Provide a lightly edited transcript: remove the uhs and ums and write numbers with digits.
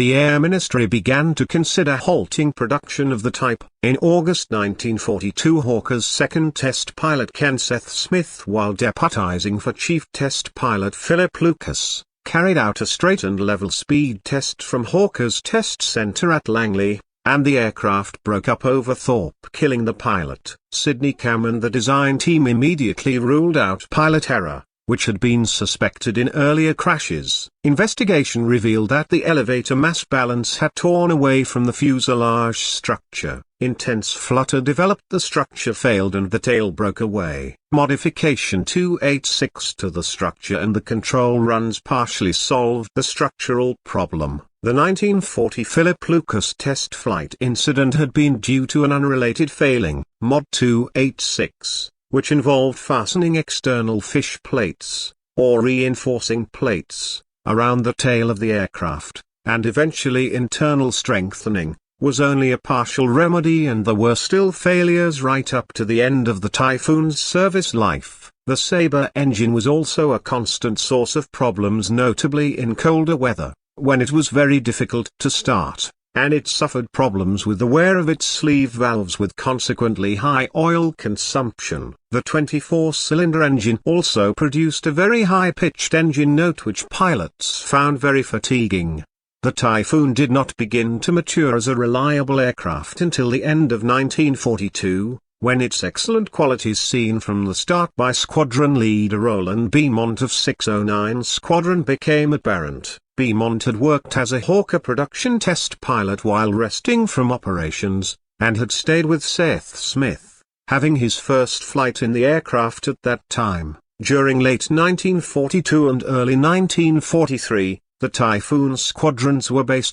the Air Ministry began to consider halting production of the type. In August 1942, Hawker's second test pilot Ken Seth Smith, while deputizing for Chief Test Pilot Philip Lucas, carried out a straight and level speed test from Hawker's test center at Langley, and the aircraft broke up over Thorpe, killing the pilot. Sidney Cam and the design team immediately ruled out pilot error, which had been suspected in earlier crashes. Investigation revealed that the elevator mass balance had torn away from the fuselage structure. Intense flutter developed, the structure failed and the tail broke away. Modification 286 to the structure and the control runs partially solved the structural problem. The 1940 Philip Lucas test flight incident had been due to an unrelated failing, Mod 286, which involved fastening external fish plates, or reinforcing plates, around the tail of the aircraft, and eventually internal strengthening, was only a partial remedy, and there were still failures right up to the end of the Typhoon's service life. The Sabre engine was also a constant source of problems, notably in colder weather, when it was very difficult to start, and it suffered problems with the wear of its sleeve valves with consequently high oil consumption. The 24-cylinder engine also produced a very high-pitched engine note which pilots found very fatiguing. The Typhoon did not begin to mature as a reliable aircraft until the end of 1942, when its excellent qualities seen from the start by Squadron Leader Roland Beaumont of 609 Squadron became apparent. Beaumont had worked as a Hawker production test pilot while resting from operations, and had stayed with Seth Smith, having his first flight in the aircraft at that time. During late 1942 and early 1943, the Typhoon squadrons were based